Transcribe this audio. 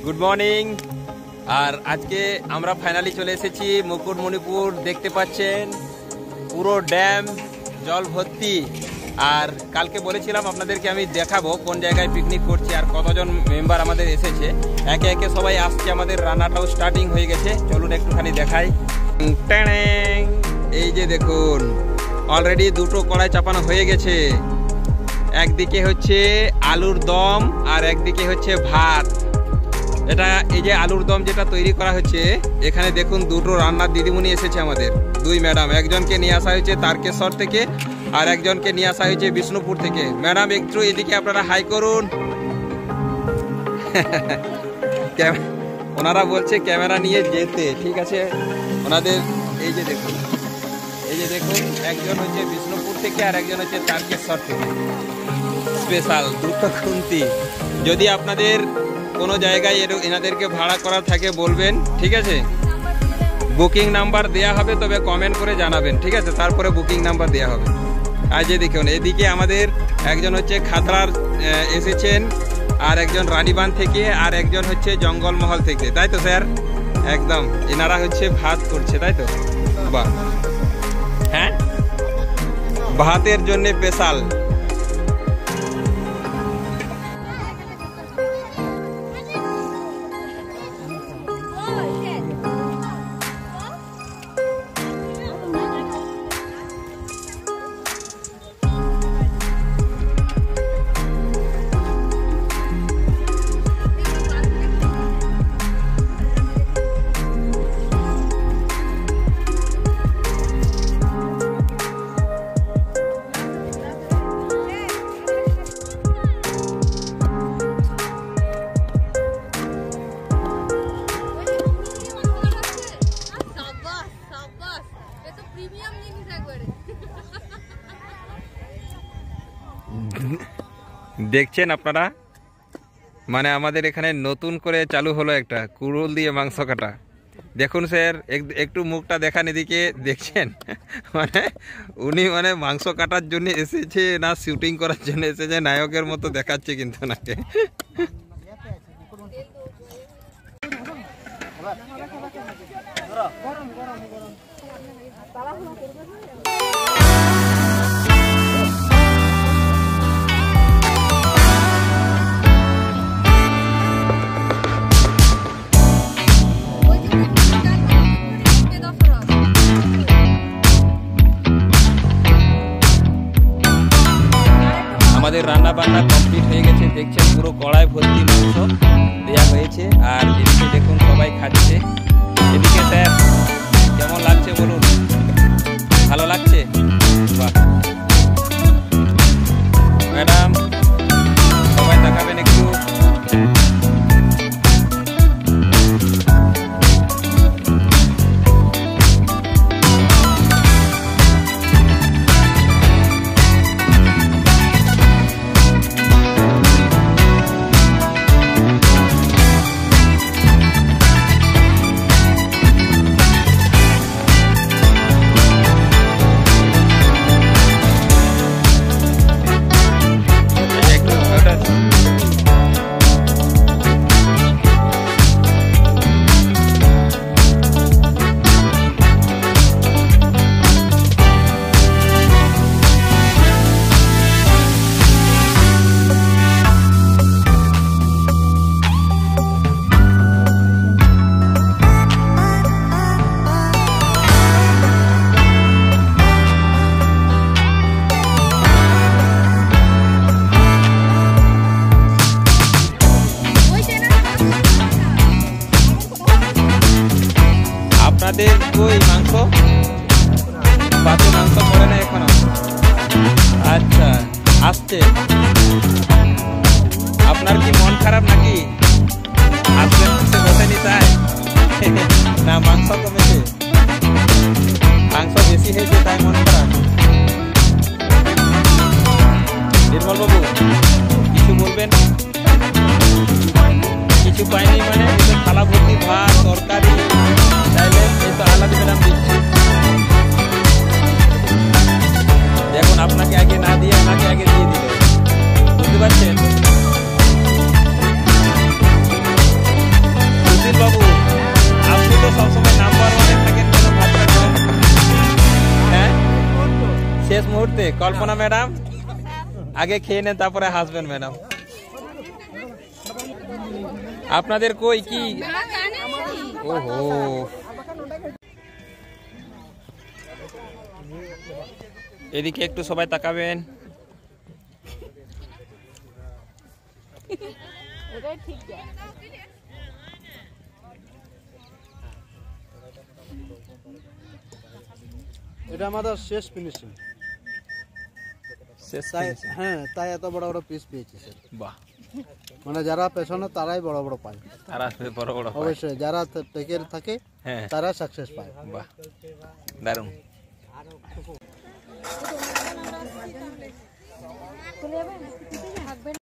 Good morning. আর আজকে আমরা finally চলে এসেছি মুকুটমণিপুর। দেখতে পাচ্ছেন পুরো ড্যাম জল ভর্তি। আর কালকে বলেছিলাম আপনাদেরকে আমি দেখাবো কোন জায়গায় পিকনিক করছি আর কতজন মেম্বার আমাদের এসেছে। একে একে সবাই আসছে, আমাদের রান্নাটাও স্টার্টিং হয়ে গেছে। চলুন একটুখানি দেখাই। এই যে দেখুন, অলরেডি দুটো কড়াই চাপানো হয়ে গেছে। একদিকে হচ্ছে আলুর দম আর একদিকে হচ্ছে ভাত। এটা এই যে আলুর দম যেটা তৈরি করা হচ্ছে, এখানে দেখুন দুটো রান্নার দিদিমণি এসেছে আমাদের, দুই ম্যাডাম। একজনকে নিয়ে আসা হয়েছে তারকেশ্বর থেকে আর একজনকে নিয়ে আসা হয়েছে বিষ্ণুপুর থেকে। ম্যাডাম একটু এদিকে আপনারা হাই করুন। ওনারা বলছে ক্যামেরা নিয়ে যেতে, ঠিক আছে ওনাদের। এই যে দেখুন একজন হচ্ছে বিষ্ণুপুর থেকে আর একজন হচ্ছে তারকেশ্বর থেকে। স্পেশাল দুটো খুন্তি। যদি আপনাদের কোনো জায়গায় এনাদেরকে ভাড়া করা থাকে বলবেন, ঠিক আছে। বুকিং নাম্বার দেয়া হবে, তবে কমেন্ট করে জানাবেন, ঠিক আছে। তারপরে বুকিং নাম্বার দেয়া হবে। আর যে দেখুন এদিকে আমাদের একজন হচ্ছে খাতড়ার এসেছেন, আর একজন রানীবাঁধ থেকে, আর একজন হচ্ছে জঙ্গলমহল থেকে, তাই তো স্যার? একদম। এনারা হচ্ছে ভাত করছে, তাই তো? বাহ, হ্যাঁ, ভাতের জন্য স্পেশাল। দেখছেন আপনারা, মানে আমাদের এখানে নতুন করে চালু হলো একটা কুড়ুল দিয়ে মাংস কাটা। দেখুন স্যার, একটু মুখটা দেখান এদিকে। দেখছেন মানে উনি মানে মাংস কাটার জন্য এসেছে না শুটিং করার জন্য এসেছে? নায়কের মতো দেখাচ্ছে কিন্তু নাকি। আমাদের রান্না বান্না কমপ্লিট হয়ে গেছে। দেখছেন পুরো কড়াই ভর্তি মাংস দেওয়া হয়েছে। আর এদিকে দেখুন সবাই খাচ্ছে। এদিকে স্যার কেমন লাগছে বলুন? ভালো লাগছে? বাহ। ম্যাডাম সবাই তাকাবেন একটু। আপনাদের ওই মাংস পাতে মাংস পড়ে না এখনো? আচ্ছা, আসছে। আপনার কি মন খারাপ নাকি? আসবেন সে বসেনি তাই না? মাংস কমেছে, মাংস বেশি হয়েছে তাই মন খারাপ। নির্মল বাবু কিছু বলবেন? কিছু পাইনি মানে থালা ভর্তি ভাত, তরকারি, এই তো আলাদা ম্যাডাম দিচ্ছি। দেখুন আপনাকে আগে না দিয়ে আমাকে আগে দিয়ে দিল, বুঝতে পারছেন? কল্পনা ম্যাডাম আগে খেয়ে নেন, তারপরে হাসবেন ম্যাডাম। আপনাদের কই কি? ওহো, এদিকে একটু সবাই তাকাবেন। এটা আমাদের শেষ ফিনিশিং। হ্যাঁ, তাই এত বড় বড় পিস পেয়েছি স্যার। বাহ, মানে যারা পেছনে তারাই বড় বড় পায়। তারা বড় বড় পায়। অবশ্যই যারা টেকের থাকে হ্যাঁ, তারা সাকসেস পায়। বাহ, দারুণ। চলে যাবে